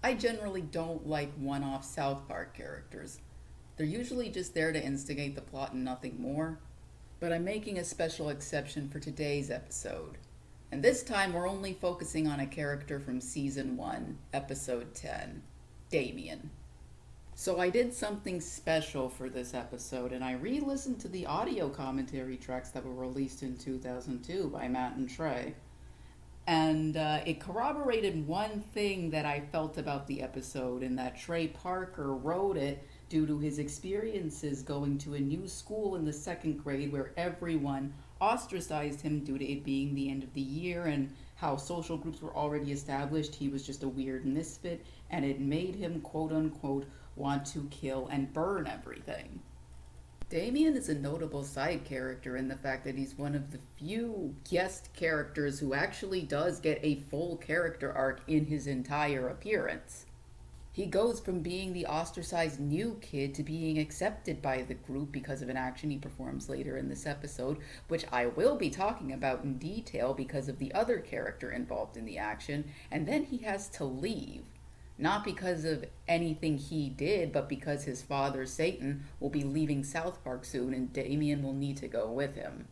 I generally don't like one-off South Park characters. They're usually just there to instigate the plot and nothing more. But I'm making a special exception for today's episode. And this time we're only focusing on a character from Season 1, Episode 10, Damien. So I did something special for this episode, and I re-listened to the audio commentary tracks that were released in 2002 by Matt and Trey. And it corroborated one thing that I felt about the episode, in that Trey Parker wrote it due to his experiences going to a new school in the second grade where everyone ostracized him due to it being the end of the year and how social groups were already established. He was just a weird misfit, and it made him, quote unquote, want to kill and burn everything. Damien is a notable side character in the fact that he's one of the few guest characters who actually does get a full character arc in his entire appearance. He goes from being the ostracized new kid to being accepted by the group because of an action he performs later in this episode, which I will be talking about in detail because of the other character involved in the action, and then he has to leave. Not because of anything he did, but because his father, Satan, will be leaving South Park soon and Damien will need to go with him.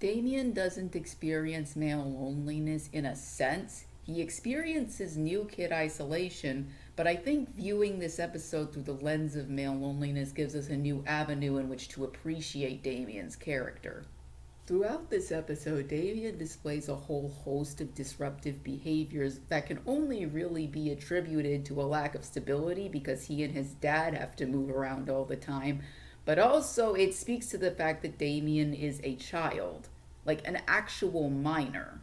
Damien doesn't experience male loneliness in a sense. He experiences new kid isolation, but I think viewing this episode through the lens of male loneliness gives us a new avenue in which to appreciate Damien's character. Throughout this episode, Damien displays a whole host of disruptive behaviors that can only really be attributed to a lack of stability because he and his dad have to move around all the time, but also it speaks to the fact that Damien is a child, like an actual minor.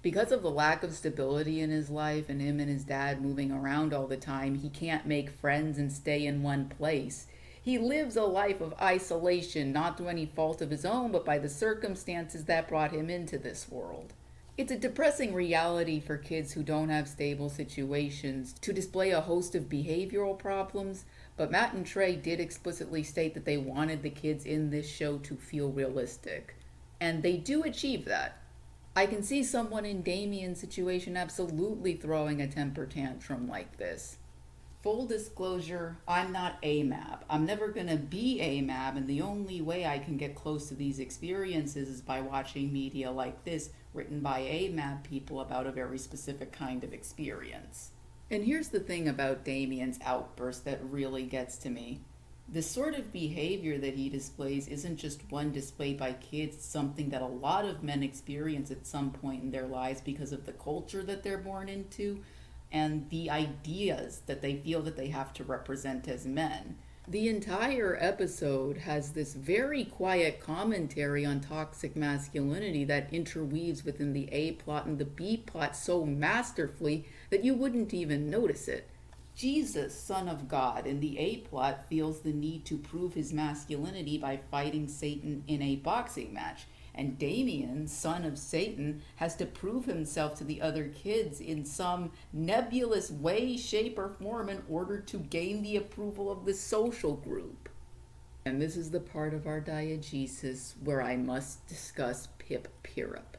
Because of the lack of stability in his life and him and his dad moving around all the time, he can't make friends and stay in one place. He lives a life of isolation, not through any fault of his own, but by the circumstances that brought him into this world. It's a depressing reality for kids who don't have stable situations to display a host of behavioral problems, but Matt and Trey did explicitly state that they wanted the kids in this show to feel realistic. And they do achieve that. I can see someone in Damien's situation absolutely throwing a temper tantrum like this. Full disclosure, I'm not AMAB. I'm never going to be AMAB, and the only way I can get close to these experiences is by watching media like this, written by AMAB people about a very specific kind of experience. And here's the thing about Damien's outburst that really gets to me. The sort of behavior that he displays isn't just one displayed by kids, it's something that a lot of men experience at some point in their lives because of the culture that they're born into and the ideas that they feel that they have to represent as men. The entire episode has this very quiet commentary on toxic masculinity that interweaves within the A plot and the B plot so masterfully that you wouldn't even notice it. Jesus, Son of God, in the A plot feels the need to prove his masculinity by fighting Satan in a boxing match. And Damien, son of Satan, has to prove himself to the other kids in some nebulous way, shape, or form in order to gain the approval of the social group. And this is the part of our diegesis where I must discuss Pip Pirrup.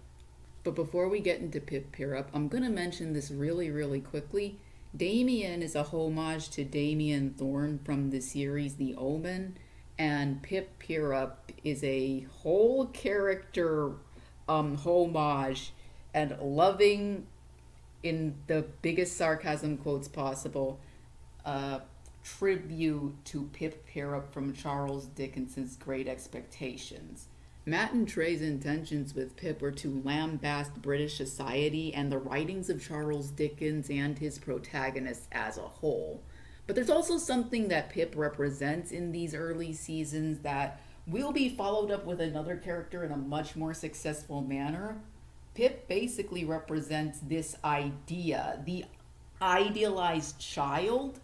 But before we get into Pip Pirrup, I'm going to mention this really quickly. Damien is a homage to Damien Thorne from the series The Omen, and Pip Pirrup is a whole character homage and loving, in the biggest sarcasm quotes possible, tribute to Pip Pirrup from Charles Dickens's Great Expectations. Matt and Trey's intentions with Pip were to lambaste British society and the writings of Charles Dickens and his protagonists as a whole. But there's also something that Pip represents in these early seasons that will be followed up with another character in a much more successful manner. Pip basically represents this idea, the idealized child,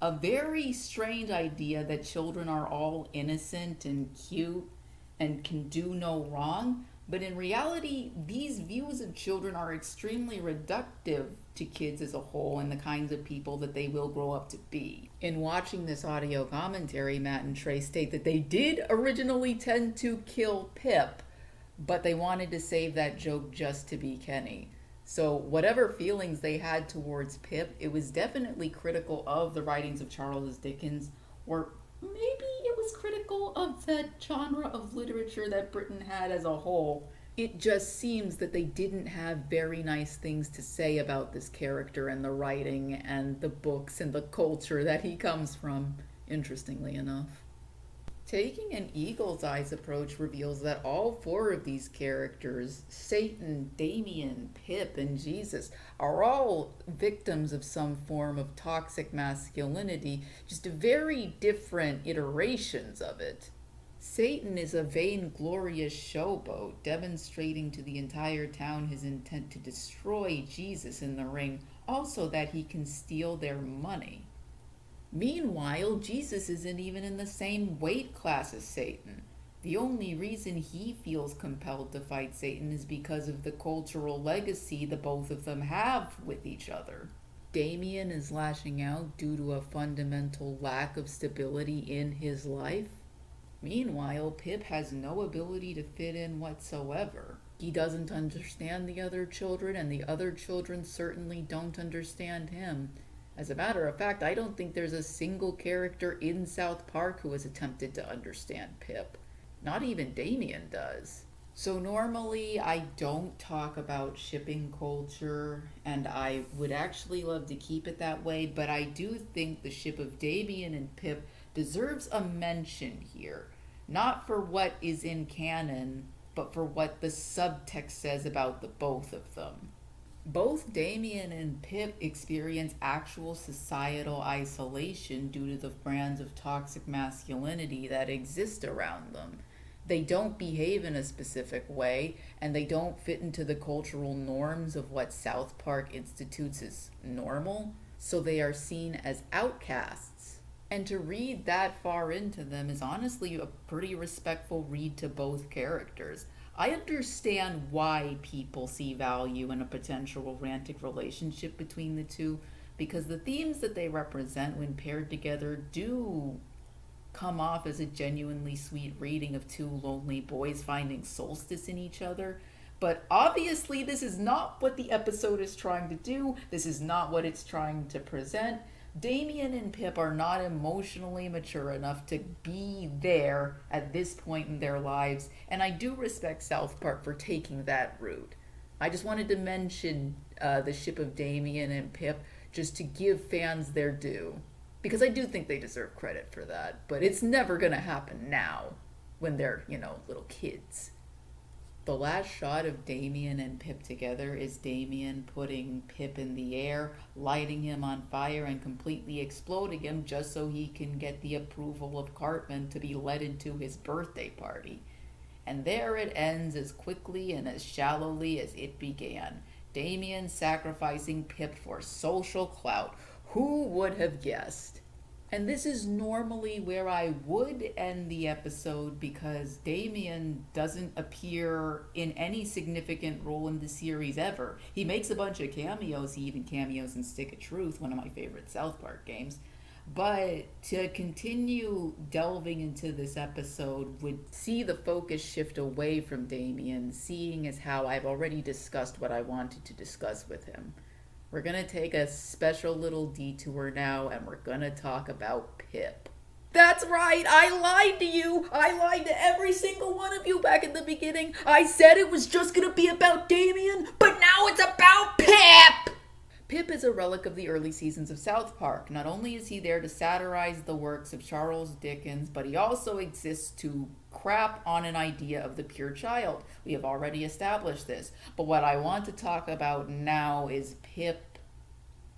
a very strange idea that children are all innocent and cute and can do no wrong. But in reality, these views of children are extremely reductive to kids as a whole and the kinds of people that they will grow up to be. In watching this audio commentary, Matt and Trey state that they did originally tend to kill Pip, but they wanted to save that joke just to be Kenny. So, whatever feelings they had towards Pip, it was definitely critical of the writings of Charles Dickens, or maybe it was critical of the genre of literature that Britain had as a whole. It just seems that they didn't have very nice things to say about this character and the writing and the books and the culture that he comes from, interestingly enough. Taking an eagle's eyes approach reveals that all four of these characters, Satan, Damien, Pip, and Jesus, are all victims of some form of toxic masculinity, just very different iterations of it. Satan is a vainglorious showboat, demonstrating to the entire town his intent to destroy Jesus in the ring, also that he can steal their money. Meanwhile, Jesus isn't even in the same weight class as Satan. The only reason he feels compelled to fight Satan is because of the cultural legacy the both of them have with each other. Damien is lashing out due to a fundamental lack of stability in his life. Meanwhile, Pip has no ability to fit in whatsoever. He doesn't understand the other children, and the other children certainly don't understand him. As a matter of fact, I don't think there's a single character in South Park who has attempted to understand Pip. Not even Damien does. So normally I don't talk about shipping culture, and I would actually love to keep it that way, but I do think the ship of Damien and Pip deserves a mention here. Not for what is in canon, but for what the subtext says about the both of them. Both Damien and Pip experience actual societal isolation due to the brands of toxic masculinity that exist around them. They don't behave in a specific way, and they don't fit into the cultural norms of what South Park institutes as normal, so they are seen as outcasts. And to read that far into them is honestly a pretty respectful read to both characters. I understand why people see value in a potential romantic relationship between the two, because the themes that they represent when paired together do come off as a genuinely sweet reading of two lonely boys finding solstice in each other. But obviously, this is not what the episode is trying to do. This is not what it's trying to present. Damien and Pip are not emotionally mature enough to be there at this point in their lives, and I do respect South Park for taking that route. I just wanted to mention the ship of Damien and Pip just to give fans their due, because I do think they deserve credit for that, but it's never going to happen now when they're, little kids. The last shot of Damien and Pip together is Damien putting Pip in the air, lighting him on fire, and completely exploding him just so he can get the approval of Cartman to be led into his birthday party. And there it ends as quickly and as shallowly as it began. Damien sacrificing Pip for social clout. Who would have guessed? And this is normally where I would end the episode, because Damien doesn't appear in any significant role in the series ever. He makes a bunch of cameos. He even cameos in Stick of Truth, one of my favorite South Park games. But to continue delving into this episode would see the focus shift away from Damien, seeing as how I've already discussed what I wanted to discuss with him. We're going to take a special little detour now, and we're going to talk about Pip. That's right, I lied to you. I lied to every single one of you back in the beginning. I said it was just going to be about Damien, but now it's about Pip! Pip is a relic of the early seasons of South Park. Not only is he there to satirize the works of Charles Dickens, but he also exists to crap on an idea of the pure child. We have already established this. But what I want to talk about now is Pip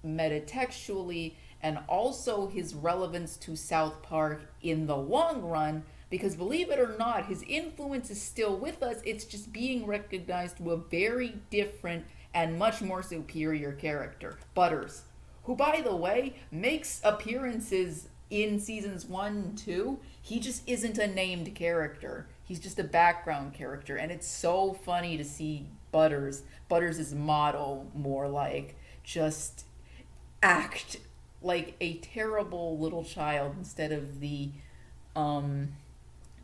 metatextually, and also his relevance to South Park in the long run, because believe it or not, his influence is still with us. It's just being recognized to a very different and much more superior character, Butters, who, by the way, makes appearances in seasons 1 and 2. He just isn't a named character. He's just a background character, and it's so funny to see Butters' motto more like just act like a terrible little child instead of the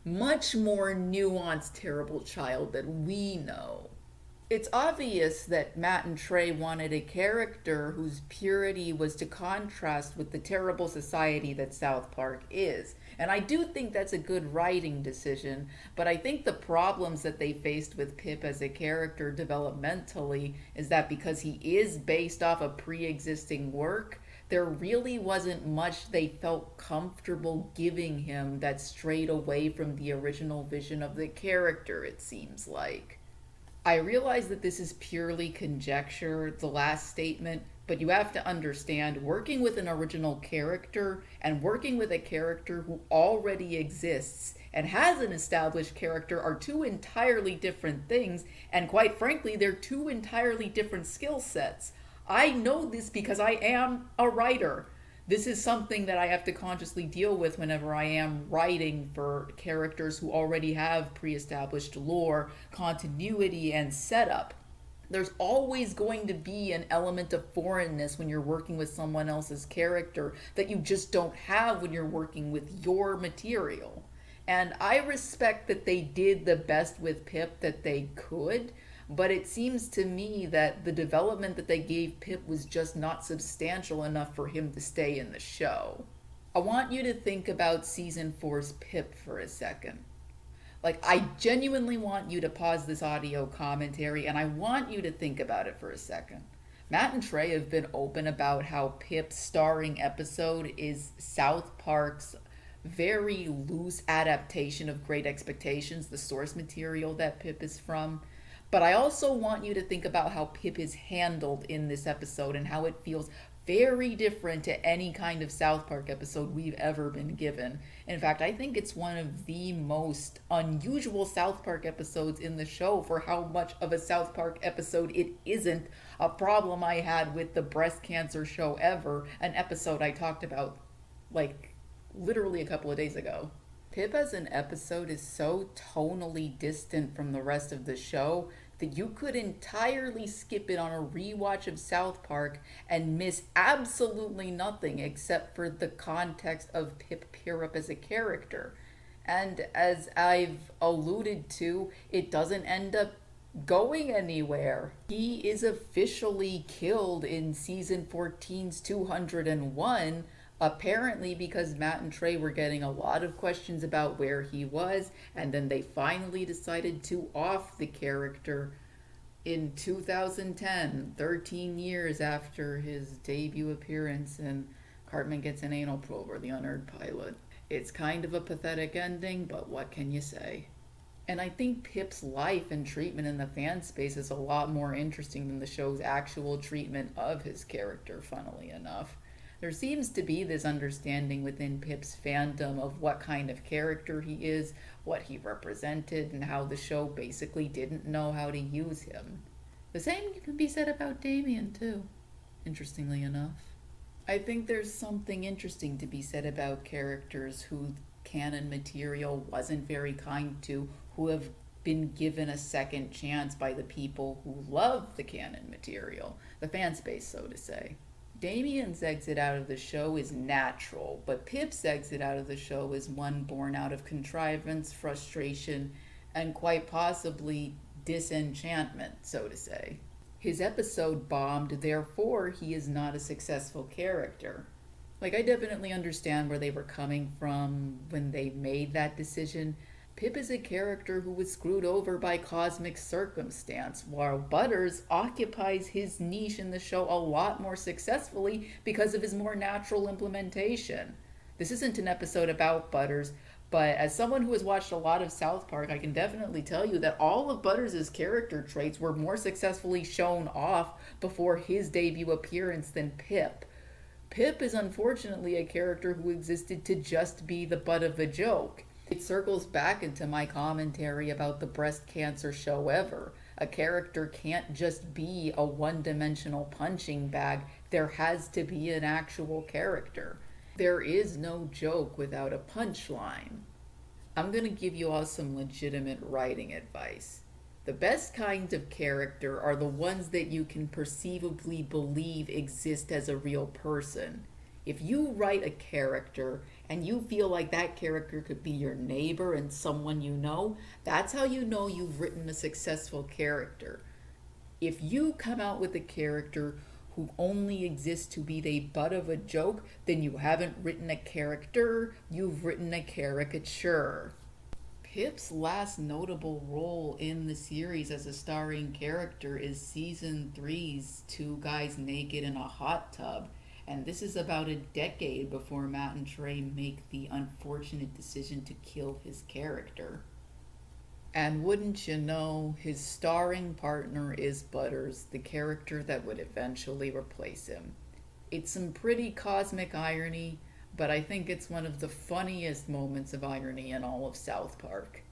much more nuanced terrible child that we know. It's obvious that Matt and Trey wanted a character whose purity was to contrast with the terrible society that South Park is. And I do think that's a good writing decision, but I think the problems that they faced with Pip as a character developmentally is that because he is based off a pre existing work, there really wasn't much they felt comfortable giving him that strayed away from the original vision of the character, it seems like. I realize that this is purely conjecture, the last statement, but you have to understand working with an original character and working with a character who already exists and has an established character are two entirely different things, and quite frankly, they're two entirely different skill sets. I know this because I am a writer. This is something that I have to consciously deal with whenever I am writing for characters who already have pre established lore, continuity, and setup. There's always going to be an element of foreignness when you're working with someone else's character that you just don't have when you're working with your material. And I respect that they did the best with Pip that they could, but it seems to me that the development that they gave Pip was just not substantial enough for him to stay in the show. I want you to think about season 4's Pip for a second. Like, I genuinely want you to pause this audio commentary and I want you to think about it for a second. Matt and Trey have been open about how Pip's starring episode is South Park's very loose adaptation of Great Expectations, the source material that Pip is from. But I also want you to think about how Pip is handled in this episode and how it feels very different to any kind of South Park episode we've ever been given. In fact, I think it's one of the most unusual South Park episodes in the show for how much of a South Park episode it isn't. A problem I had with the breast cancer show ever, an episode I talked about like literally a couple of days ago. Pip as an episode is so tonally distant from the rest of the show that you could entirely skip it on a rewatch of South Park and miss absolutely nothing except for the context of Pip Pirrup as a character. And as I've alluded to, it doesn't end up going anywhere. He is officially killed in season 14's 201, apparently because Matt and Trey were getting a lot of questions about where he was, and then they finally decided to off the character in 2010, 13 years after his debut appearance in Cartman Gets an Anal Probe or The Unearned Pilot. It's kind of a pathetic ending, but what can you say? And I think Pip's life and treatment in the fan space is a lot more interesting than the show's actual treatment of his character, funnily enough. There seems to be this understanding within Pip's fandom of what kind of character he is, what he represented, and how the show basically didn't know how to use him. The same can be said about Damien, too, interestingly enough. I think there's something interesting to be said about characters who canon material wasn't very kind to, who have been given a second chance by the people who love the canon material, the fan space, so to say. Damien's exit out of the show is natural, but Pip's exit out of the show is one born out of contrivance, frustration, and quite possibly disenchantment, so to say. His episode bombed, therefore he is not a successful character. Like, I definitely understand where they were coming from when they made that decision. Pip is a character who was screwed over by cosmic circumstance, while Butters occupies his niche in the show a lot more successfully because of his more natural implementation. This isn't an episode about Butters, but as someone who has watched a lot of South Park, I can definitely tell you that all of Butters' character traits were more successfully shown off before his debut appearance than Pip. Pip is unfortunately a character who existed to just be the butt of a joke. It circles back into my commentary about the breast cancer show ever. A character can't just be a one-dimensional punching bag. There has to be an actual character. There is no joke without a punchline. I'm going to give you all some legitimate writing advice. The best kinds of character are the ones that you can perceivably believe exist as a real person. If you write a character and you feel like that character could be your neighbor and someone you know, that's how you know you've written a successful character. If you come out with a character who only exists to be the butt of a joke, then you haven't written a character, you've written a caricature. Pip's last notable role in the series as a starring character is season three's Two Guys Naked in a Hot Tub, and this is about a decade before Matt and Trey make the unfortunate decision to kill his character. And wouldn't you know, his starring partner is Butters, the character that would eventually replace him. It's some pretty cosmic irony, but I think it's one of the funniest moments of irony in all of South Park.